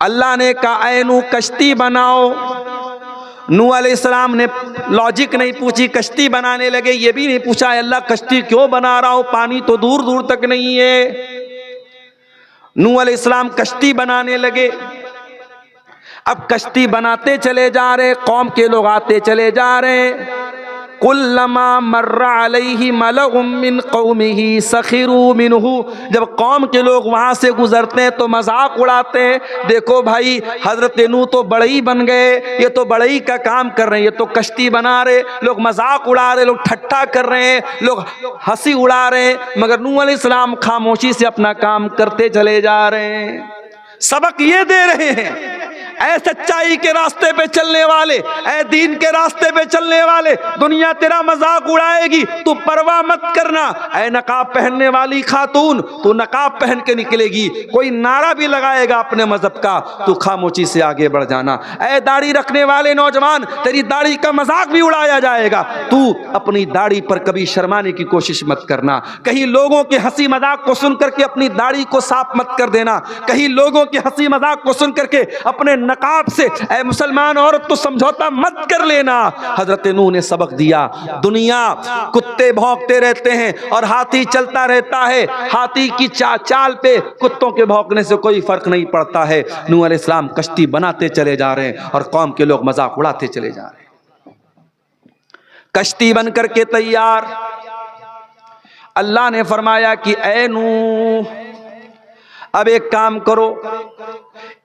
अल्लाह ने कहा ऐ नूह कश्ती बनाओ। नूह अलैहिस्सलाम ने लॉजिक नहीं पूछी, कश्ती बनाने लगे। ये भी नहीं पूछा अल्लाह कश्ती क्यों बना रहा हो, पानी तो दूर दूर तक नहीं है। नूह अलैहिस्सलाम कश्ती बनाने लगे। अब कश्ती बनाते चले जा रहे, कौम के लोग आते चले जा रहे। कुल्लमा मर्रा अलैहि मलउम मिन कौमिही सखिरू मिनहु, जब कौम के लोग वहां से गुजरते हैं तो मजाक उड़ाते हैं। देखो भाई हजरत नूह तो बड़ई बन गए, ये तो बड़ई का काम कर रहे हैं, ये तो कश्ती बना रहे, लोग मजाक उड़ा रहे, लोग ठट्ठा कर रहे हैं, लोग हंसी उड़ा रहे हैं, मगर नूह अलैहिस्सलाम खामोशी से अपना काम करते चले जा रहे हैं। सबक ये दे रहे हैं ऐ सच्चाई के रास्ते पे चलने वाले, ऐ दीन के रास्ते पे चलने वाले, दुनिया तेरा मजाक उड़ाएगी, तू परवाह मत करना। ऐ नकाब पहनने वाली खातून, तू नकाब पहन के निकलेगी, कोई नारा भी लगाएगा अपने मजहब का, तू खामोशी से आगे बढ़ जाना। ऐ दाढ़ी रखने वाले नौजवान, तेरी दाढ़ी का मजाक भी उड़ाया जाएगा, तू अपनी दाढ़ी पर कभी शर्माने की कोशिश मत करना। कहीं लोगों के हंसी मजाक को सुन करके अपनी दाढ़ी को साफ मत कर देना, कहीं लोगों के हंसी मजाक को सुन करके अपने नकाब से ऐ मुसलमान औरत तो समझौता मत कर लेना। हजरत नूह ने सबक दिया। दुनिया कुत्ते भौंकते रहते हैं और हाथी चलता रहता है, हाथी की चाल पे कुत्तों के भौंकने से कोई फर्क नहीं पड़ता है। नूह अलैहिस्सलाम कश्ती बनाते चले जा रहे हैं और कौम के लोग मजाक उड़ाते चले जा रहे हैं। कश्ती बन करके तैयार। अल्लाह ने फरमाया कि ऐ नूह अब एक काम करो,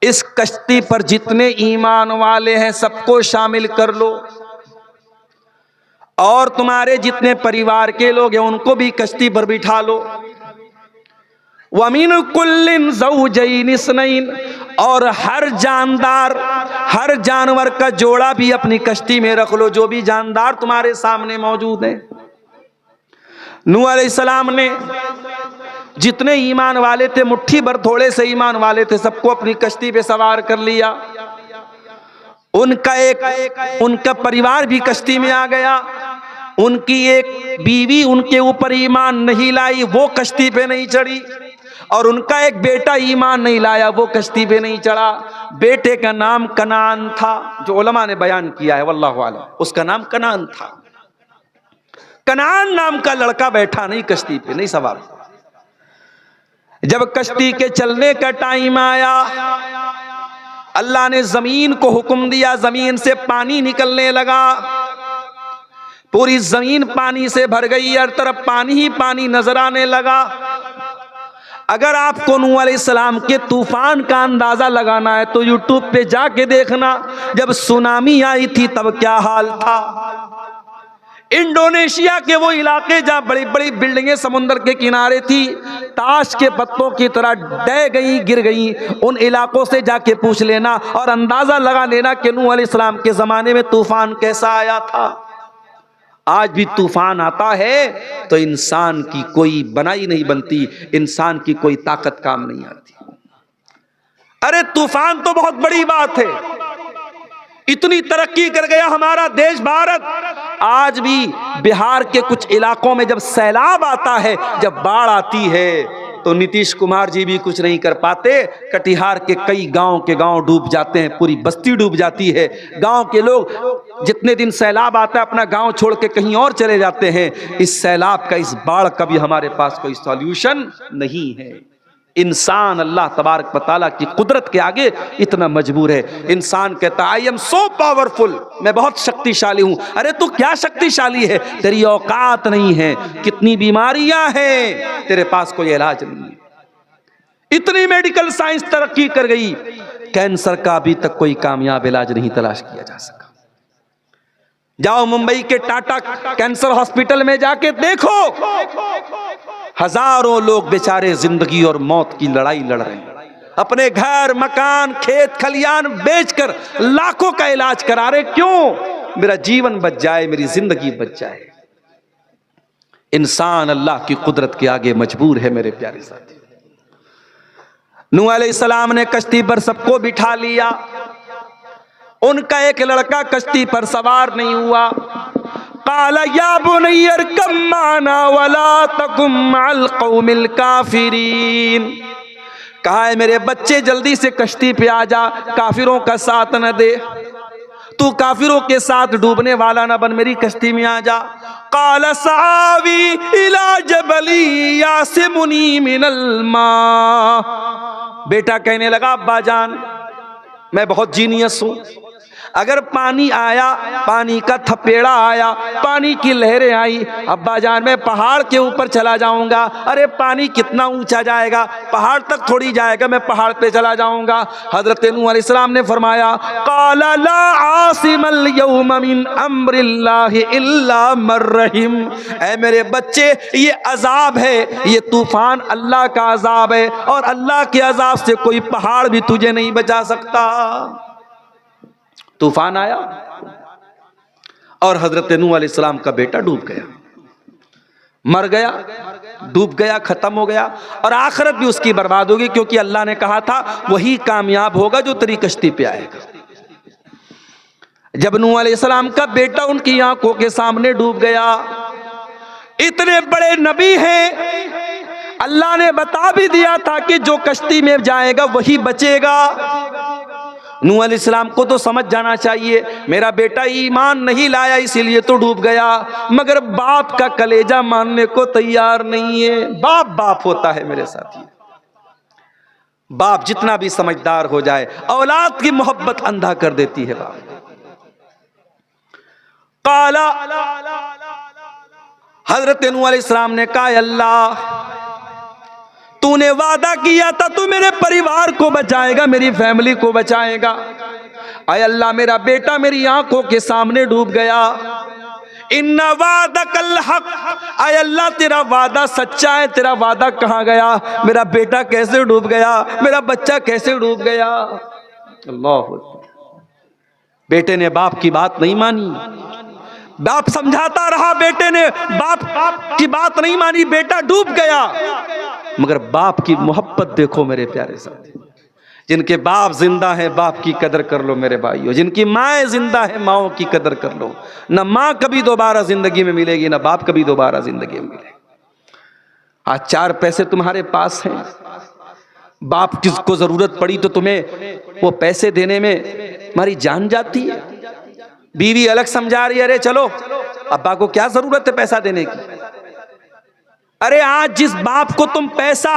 इस कश्ती पर जितने ईमान वाले हैं सबको शामिल कर लो और तुम्हारे जितने परिवार के लोग हैं उनको भी कश्ती पर बिठा लो। वमीन कुल्लिन ज़ौजैन इस्नैन, और हर जानदार हर जानवर का जोड़ा भी अपनी कश्ती में रख लो, जो भी जानदार तुम्हारे सामने मौजूद है। नूह अलैहिस्सलाम ने जितने ईमान वाले थे, मुट्ठी भर थोड़े से ईमान वाले थे, सबको अपनी कश्ती पे सवार कर लिया। उनका परिवार भी कश्ती में आ गया। उनकी एक बीवी उनके ऊपर ईमान नहीं लाई, वो कश्ती पे नहीं चढ़ी, और उनका एक बेटा ईमान नहीं लाया, वो कश्ती पे नहीं चढ़ा। बेटे का नाम कनान था, जो उलमा ने बयान किया है वल्लाहु आलम, उसका नाम कनान था। कनान नाम का लड़का बैठा नहीं कश्ती पे, नहीं सवार। जब कश्ती के चलने का टाइम आया, अल्लाह ने जमीन को हुक्म दिया, जमीन से पानी निकलने लगा। पूरी जमीन पानी से भर गई, हर तरफ पानी ही पानी नजर आने लगा। अगर आपको नूह अलैहिस्सलाम के तूफान का अंदाजा लगाना है तो यूट्यूब पे जाके देखना, जब सुनामी आई थी तब क्या हाल था। इंडोनेशिया के वो इलाके जहां बड़ी बड़ी बिल्डिंगें समुद्र के किनारे थी, ताश के पत्तों की तरह डह गई, गिर गई, उन इलाकों से जाके पूछ लेना और अंदाजा लगा लेना कि नूह अलैहिस्सलाम के जमाने में तूफान कैसा आया था। आज भी तूफान आता है तो इंसान की कोई बनाई नहीं बनती, इंसान की कोई ताकत काम नहीं आती। अरे तूफान तो बहुत बड़ी बात है, इतनी तरक्की कर गया हमारा देश भारत। आज भी बिहार के कुछ इलाकों में जब सैलाब आता है, जब बाढ़ आती है, तो नीतीश कुमार जी भी कुछ नहीं कर पाते। कटिहार के कई गांव के गांव डूब जाते हैं, पूरी बस्ती डूब जाती है। गांव के लोग जितने दिन सैलाब आता है अपना गांव छोड़ के कहीं और चले जाते हैं। इस सैलाब का, इस बाढ़ का भी हमारे पास कोई सॉल्यूशन नहीं है। इंसान अल्लाह तबारक व तआला की कुदरत के आगे इतना मजबूर है। इंसान कहता है आई एम सो पावरफुल, मैं बहुत शक्तिशाली हूं। अरे तू क्या शक्तिशाली है, तेरी औकात नहीं है। कितनी बीमारियां हैं, तेरे पास कोई इलाज नहीं है। इतनी मेडिकल साइंस तरक्की कर गई, कैंसर का अभी तक कोई कामयाब इलाज नहीं तलाश किया जा सका। जाओ मुंबई के टाटा कैंसर हॉस्पिटल में जाके देखो, हजारों लोग बेचारे जिंदगी और मौत की लड़ाई लड़ रहे हैं। अपने घर मकान खेत खलियान बेचकर लाखों का इलाज करा रहे। क्यों? मेरा जीवन बच जाए, मेरी जिंदगी बच जाए। इंसान अल्लाह की कुदरत के आगे मजबूर है मेरे प्यारे साथी। नूह अलैहिस्सलाम ने कश्ती पर सबको बिठा लिया। उनका एक लड़का कश्ती पर सवार नहीं हुआ। काला या बुनय्या इरकब माना वला तकुम मअल कौमिल काफिरीन। कहा है मेरे बच्चे जल्दी से कश्ती पे आ जा, काफिरों का साथ न दे, तू काफिरों के साथ डूबने वाला ना बन, मेरी कश्ती में आ जा। काला सावी इला जबली यासिमुनी मिनल मा। बेटा कहने लगा अब्बा जान मैं बहुत जीनियस हूं, अगर पानी आया, पानी का थपेड़ा आया, पानी की लहरें आई, अब्बा जान मैं पहाड़ के ऊपर चला जाऊंगा। अरे पानी कितना ऊंचा जाएगा, पहाड़ तक थोड़ी जाएगा, मैं पहाड़ पे चला जाऊंगा। हजरत नूह अलैहिस्सलाम ने फरमाया काला ला आसिमल यौम मिन अम्रिल्लाहि इल्ला मर रहीम। ऐ मेरे बच्चे ये अजाब है, ये तूफान अल्लाह का अजाब है, और अल्लाह के अजाब से कोई पहाड़ भी तुझे नहीं बचा सकता। तूफान आया और हजरत नूह अलैहिस्सलाम का बेटा डूब गया, मर गया, डूब गया, खत्म हो गया, और आखिरत भी उसकी बर्बाद होगी, क्योंकि अल्लाह ने कहा था वही कामयाब होगा जो तेरी कश्ती पे आएगा। जब नूह अलैहिस्सलाम का बेटा उनकी आंखों के सामने डूब गया, इतने बड़े नबी हैं, अल्लाह ने बता भी दिया था कि जो कश्ती में जाएगा वही बचेगा। नूह अलैहिस्सलाम को तो समझ जाना चाहिए मेरा बेटा ईमान नहीं लाया इसीलिए तो डूब गया, मगर बाप का कलेजा मानने को तैयार नहीं है। बाप बाप होता है मेरे साथी, बाप जितना भी समझदार हो जाए औलाद की मोहब्बत अंधा कर देती है। बाप काला हजरत नूह अलैहिस्सलाम ने कहा अल्लाह तूने वादा किया था तू मेरे परिवार को बचाएगा, मेरी फैमिली को बचाएगा। आय अल्लाह मेरा बेटा मेरी आंखों के सामने डूब गया। इन्ना वादकल हक, आय अल्लाह तेरा वादा सच्चा है, तेरा वादा कहाँ गया? मेरा बेटा कैसे डूब गया, मेरा बच्चा कैसे डूब गया? अल्लाह, बेटे ने बाप की बात नहीं मानी, बाप समझाता रहा, बेटे ने बाप की बात नहीं मानी, बेटा डूब गया। मगर बाप की मोहब्बत देखो मेरे प्यारे साथी, जिनके बाप जिंदा है बाप की कदर कर लो मेरे भाइयों, जिनकी माएँ जिंदा है माओं की कदर कर लो। ना माँ कभी दोबारा जिंदगी में मिलेगी, ना बाप कभी दोबारा जिंदगी में मिलेगा। आज 4 पैसे तुम्हारे पास हैं, बाप किसको जरूरत पड़ी तो तुम्हें वो पैसे देने में हमारी जान जाती है। बीवी अलग समझा रही है, अरे चलो अब्बा को क्या जरूरत है पैसा देने की। अरे आज जिस बाप को तुम पैसा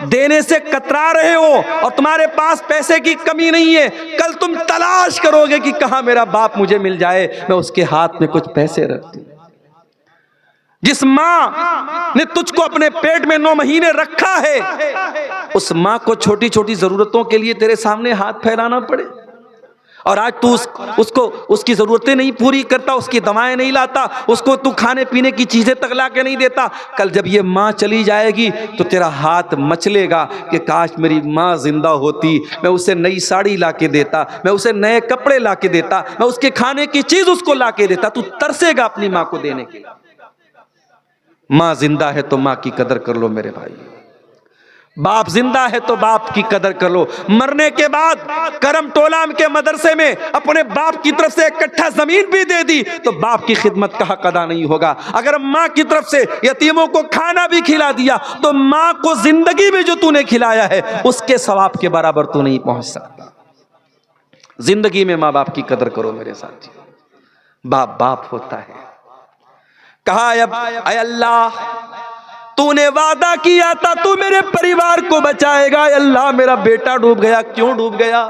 देने से कतरा रहे हो और तुम्हारे पास पैसे की कमी नहीं है, कल तुम तलाश करोगे कि कहां मेरा बाप मुझे मिल जाए, मैं उसके हाथ में कुछ पैसे रख दूं। जिस मां ने तुझको अपने पेट में 9 महीने रखा है, उस मां को छोटी छोटी जरूरतों के लिए तेरे सामने हाथ फैलाना पड़े, और आज तू उसको उसकी जरूरतें नहीं पूरी करता, उसकी दवाएं नहीं लाता, उसको तू खाने पीने की चीजें तक ला के नहीं देता। कल जब ये माँ चली जाएगी तो तेरा हाथ मचलेगा कि काश मेरी माँ जिंदा होती, मैं उसे नई साड़ी ला के देता, मैं उसे नए कपड़े ला के देता, मैं उसके खाने की चीज उसको ला के देता। तू तरसेगा अपनी माँ को देने के लिए। माँ जिंदा है तो माँ की कदर कर लो मेरे भाई, बाप जिंदा है तो बाप की कदर कर लो। मरने के बाद करम टोला के मदरसे में अपने बाप की तरफ से 1 कट्ठा जमीन भी दे दी तो बाप की खिदमत का हक अदा नहीं होगा। अगर माँ की तरफ से यतीमों को खाना भी खिला दिया तो माँ को जिंदगी में जो तूने खिलाया है उसके सवाब के बराबर तू नहीं पहुंच सकता। जिंदगी में माँ बाप की कदर करो मेरे साथी, बाप बाप होता है। कहा अय अल्लाह तूने वादा किया था तू मेरे परिवार को बचाएगा, अल्लाह मेरा बेटा डूब गया, क्यों डूब गया?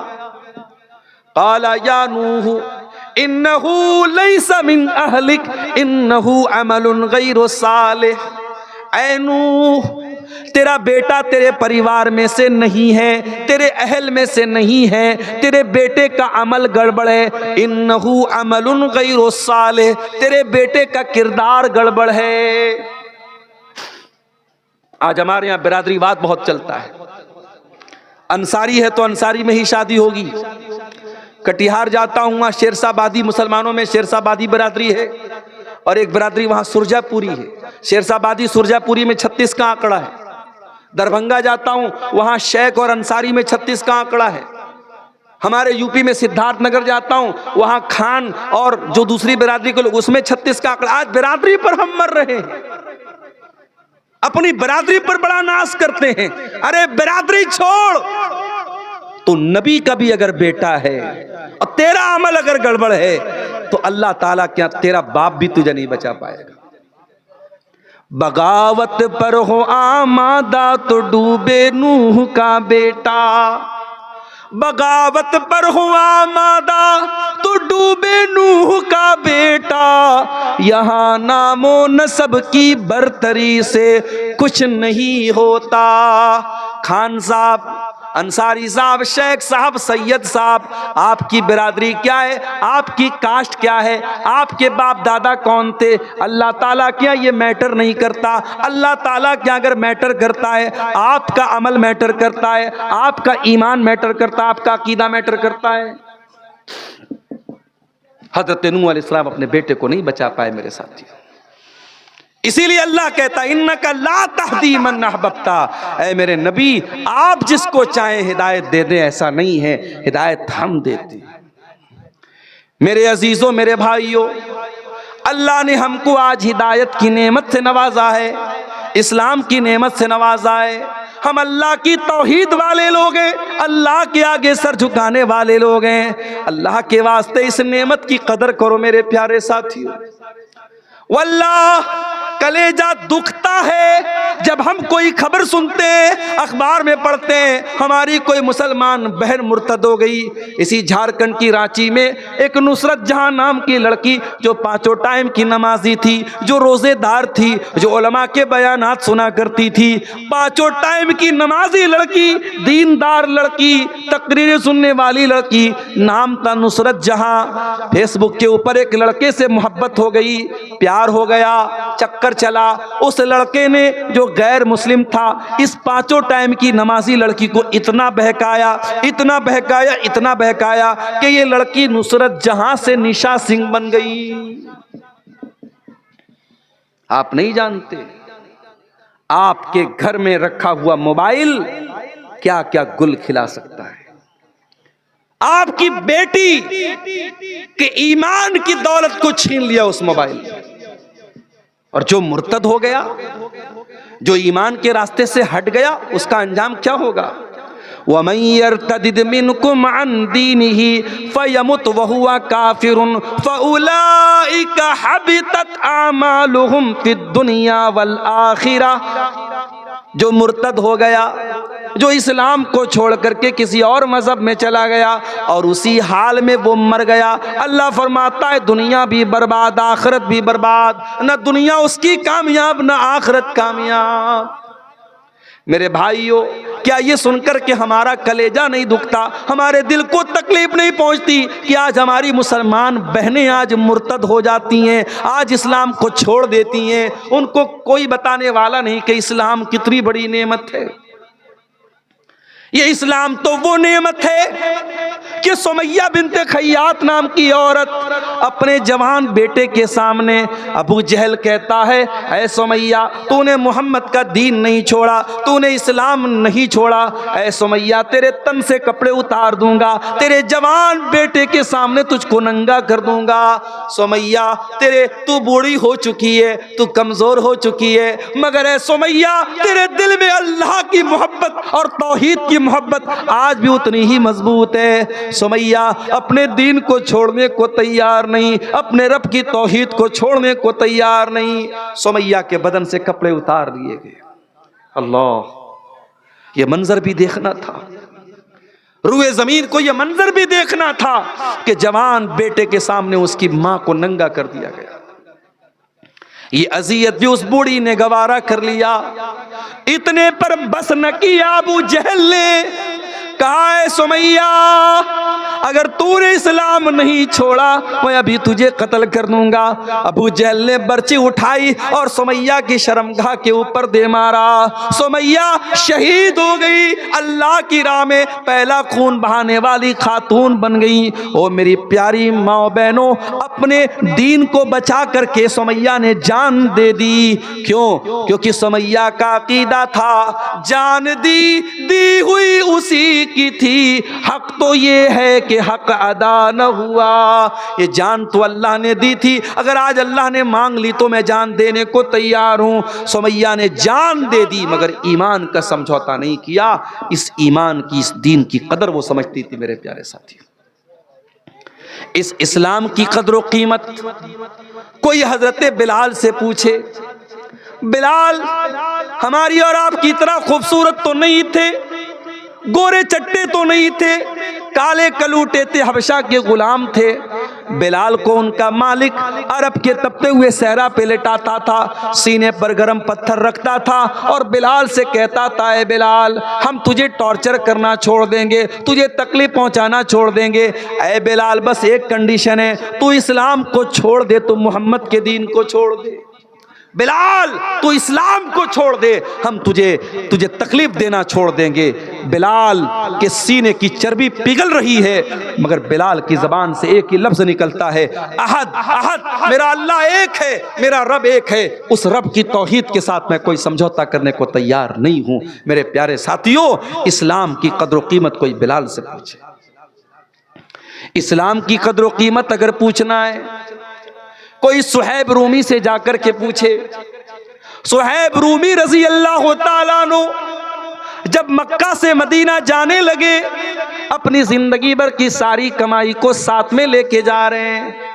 काला या नूह इन्नहु लैसा मिन अहलिक इन्नहु अमलुन गैरु सालिह। ऐ नूह तेरा बेटा तेरे परिवार में से नहीं है, तेरे अहल में से नहीं है, तेरे बेटे का अमल गड़बड़ है। इन्नहु अमलुन गैरु सालिह, तेरे बेटे का किरदार गड़बड़ है। आज हमारे यहाँ बिरादरीवाद बहुत चलता है, अंसारी है तो अंसारी में ही शादी होगी। कटिहार जाता हूँ, वहाँ शेरशाहबादी, मुसलमानों में शेरशाहबादी बिरादरी है, और एक बिरादरी वहाँ सुरजापुरी है। शेरशाहबादी सुरजापुरी में 36 का आंकड़ा है। दरभंगा जाता हूँ, वहाँ शेख और अंसारी में 36 का आंकड़ा है। हमारे यूपी में सिद्धार्थनगर जाता हूँ, वहाँ खान और जो दूसरी बिरादरी के लोग उसमें 36 का आंकड़ा। आज बिरादरी पर हम मर रहे हैं। अपनी बिरादरी पर बड़ा नाज करते हैं। अरे बिरादरी छोड़, तो नबी का भी अगर बेटा है और तेरा अमल अगर गड़बड़ है तो अल्लाह ताला क्या तेरा बाप भी तुझे नहीं बचा पाएगा। बगावत पर हो आमादा तो डूबे नूह का बेटा, बगावत पर हो आमादा तो डूबे नूह का बेटा, यहाँ नामो नसब की बरतरी से कुछ नहीं होता। खान साहब, अंसारी साहब, शेख साहब, सैयद साहब, आपकी बिरादरी क्या है, आपकी कास्ट क्या है, आपके बाप दादा कौन थे, अल्लाह ताला क्या ये मैटर नहीं करता। अल्लाह ताला क्या अगर मैटर करता है, आपका अमल मैटर करता है, आपका ईमान मैटर करता है, आपका अकीदा मैटर करता है। हजरत नूह अलैहिस्सलाम अपने बेटे को नहीं बचा पाए मेरे साथियों। इसीलिए अल्लाह कहता इन्नका ला तहदी मन अहबब्ता, ऐ मेरे नबी आप जिसको चाहे हिदायत दे दें, ऐसा नहीं है, हिदायत हम देते हैं। मेरे अजीजों, मेरे भाइयों, अल्लाह ने हमको आज हिदायत की नेमत से नवाजा है, इस्लाम की नेमत से नवाजा है। हम अल्लाह की तौहीद वाले लोग हैं, अल्लाह के आगे सर झुकाने वाले लोग हैं। अल्लाह के वास्ते इस नेमत की कदर करो मेरे प्यारे साथियों। वल्लाह कलेजा दुखता है जब हम कोई खबर सुनते हैं, अखबार में पढ़ते हैं हमारी कोई मुसलमान बहन मुर्तद हो गई। इसी झारखंड की रांची में एक नुसरत जहां नाम की लड़की, जो 5 टाइम की नमाजी थी, जो रोजेदार थी, जो उलमा के बयानात सुना करती थी, 5 टाइम की नमाजी लड़की, दीनदार लड़की, तकरीरें सुनने वाली लड़की, नाम था नुसरत जहां। फेसबुक के ऊपर एक लड़के से मोहब्बत हो गई, प्यार हो गया, चक्कर चला। उस लड़के ने जो गैर मुस्लिम था, इस 5 टाइम की नमाजी लड़की को इतना बहकाया, इतना बहकाया, इतना बहकाया कि ये लड़की नुसरत जहां से निशा सिंह बन गई। आप नहीं जानते आपके घर में रखा हुआ मोबाइल क्या क्या गुल खिला सकता है। आपकी बेटी के ईमान की दौलत को छीन लिया उस मोबाइल। और जो मुर्तद हो गया, जो ईमान के रास्ते से हट गया, उसका अंजाम क्या होगा। वमन यर्तदिद मिनकुम अन दीनिही फयमुत वहुवा काफिरुन फउलाइका हबितत आमालुहुम फिद दुनिया वल आखिरह। जो मुर्तद हो गया, जो इस्लाम को छोड़ करके किसी और मजहब में चला गया और उसी हाल में वो मर गया, अल्लाह फरमाता है दुनिया भी बर्बाद, आखिरत भी बर्बाद। न दुनिया उसकी कामयाब, न आखिरत कामयाब। मेरे भाइयों, क्या ये सुनकर के हमारा कलेजा नहीं दुखता, हमारे दिल को तकलीफ नहीं पहुंचती कि आज हमारी मुसलमान बहनें आज मुर्तद हो जाती हैं, आज इस्लाम को छोड़ देती हैं, उनको कोई बताने वाला नहीं कि इस्लाम कितनी बड़ी नेमत है। ये इस्लाम तो वो नेमत है कि सुमैया बिनते खैयात नाम की औरत अपने जवान बेटे के सामने, अबू जहल कहता है, ऐ सुमैया तूने मोहम्मद का दीन नहीं छोड़ा, तूने इस्लाम नहीं छोड़ा, ऐ सुमैया तेरे तन से कपड़े उतार दूंगा, तेरे जवान बेटे के सामने तुझको नंगा कर दूंगा। सुमैया तू बूढ़ी हो चुकी है, तू कमजोर हो चुकी है, मगर ऐ सुमैया तेरे दिल में अल्लाह की मोहब्बत और तौहीद की मोहब्बत आज भी उतनी ही मजबूत है। सुमैया अपने दीन को छोड़ने को तैयार नहीं, अपने रब की तौहीद को छोड़ने को तैयार नहीं। सुमैया के बदन से कपड़े उतार दिए गए। अल्लाह, ये मंजर भी देखना था, रूए जमीन को ये मंजर भी देखना था कि जवान बेटे के सामने उसकी मां को नंगा कर दिया गया। ये अजियत भी उस बूढ़ी ने गवारा कर लिया। इतने पर बस न किया अबू जहल ने, कहा है सुमैया अगर तूने इस्लाम नहीं छोड़ा मैं अभी तुझे कत्ल कर दूंगा। अबू जहल ने बर्ची उठाई और सुमैया की शर्मगाह के ऊपर दे मारा। सुमैया शहीद हो गई, अल्लाह की राह में पहला खून बहाने वाली खातून बन गई। ओ मेरी प्यारी माँ बहनों, अपने दीन को बचा करके सुमैया ने जान दे दी। क्यों? क्योंकि सुमैया का अकीदा था जान दी हुई उसी की थी, हक तो ये है कि हक अदा न हुआ। ये जान तो अल्लाह ने दी थी, अगर आज अल्लाह ने मांग ली तो मैं जान देने को तैयार हूं। सुमैया ने जान दे दी मगर ईमान का समझौता नहीं किया। इस ईमान की, इस दीन की कदर वो समझती थी मेरे प्यारे साथियों। इस इस्लाम की कदर व कीमत कोई हजरत बिलाल से पूछे, बिलाल हमारी और आपकी तरह खूबसूरत तो नहीं थे, गोरे चट्टे तो नहीं थे, काले कलूटे थे, हबशा के गुलाम थे। बिलाल को उनका मालिक अरब के तपते हुए सहरा पे लेटाता था, सीने पर गरम पत्थर रखता था और बिलाल से कहता था, ए बिलाल हम तुझे टॉर्चर करना छोड़ देंगे, तुझे तकलीफ पहुंचाना छोड़ देंगे। ए बिलाल बस एक कंडीशन है, तू इस्लाम को छोड़ दे, तू मोहम्मद के दीन को छोड़ दे। बिलाल तू इस्लाम को छोड़ दे, हम तुझे तकलीफ देना छोड़ देंगे। बिलाल के सीने की चर्बी पिघल रही है मगर बिलाल की जबान से एक ही लफ्ज निकलता है, अहद अहद, मेरा अल्लाह एक है, मेरा रब एक है। उस रब की तौहीद के साथ मैं कोई समझौता करने को तैयार नहीं हूं। मेरे प्यारे साथियों, इस्लाम की कदर कीमत कोई बिलाल से पूछे। इस्लाम की कदर कीमत अगर पूछना है कोई सुहैब रूमी से जाकर के पूछे। सुहैब रूमी रजी अल्लाह ताला अन्हु जब मक्का से मदीना जाने लगे, अपनी जिंदगी भर की सारी कमाई को साथ में लेके जा रहे हैं।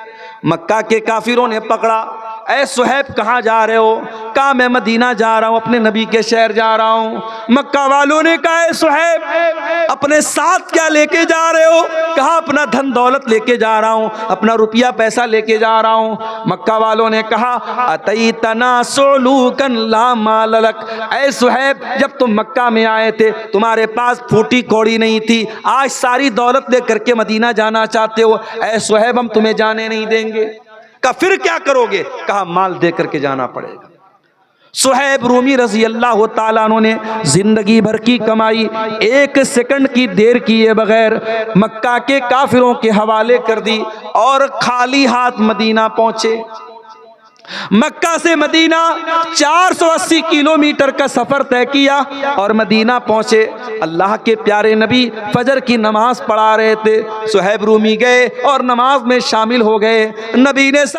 मक्का के काफिरों ने पकड़ा, ऐ सुहैब कहाँ जा रहे हो? कहा मैं मदीना जा रहा हूँ, अपने नबी के शहर जा रहा हूँ। मक्का वालों ने कहा, ऐ सुहैब अपने साथ क्या लेके जा रहे हो? कहा अपना धन दौलत लेके जा रहा हूँ, अपना रुपया पैसा लेके जा रहा हूँ। मक्का वालों ने कहा, अतईतना सुलूकन ला माल लक, ऐ सुहैब जब तुम मक्का में आए थे तुम्हारे पास फूटी कौड़ी नहीं थी, आज सारी दौलत लेकर के मदीना जाना चाहते हो, ऐ सुहैब हम तुम्हें जाने नहीं देंगे। कहा फिर क्या करोगे? कहा माल दे करके जाना पड़ेगा। सुहैब रूमी रजी अल्लाह ताला अन्हु ने जिंदगी भर की कमाई एक सेकंड की देर किए बगैर मक्का के काफिरों के हवाले कर दी और खाली हाथ मदीना पहुंचे। मक्का से मदीना 480 किलोमीटर का सफर तय किया और मदीना पहुंचे। अल्लाह के प्यारे नबी फजर की नमाज पढ़ा रहे थे, सुहैब रूमी गए और नमाज में शामिल हो गए। नबी ने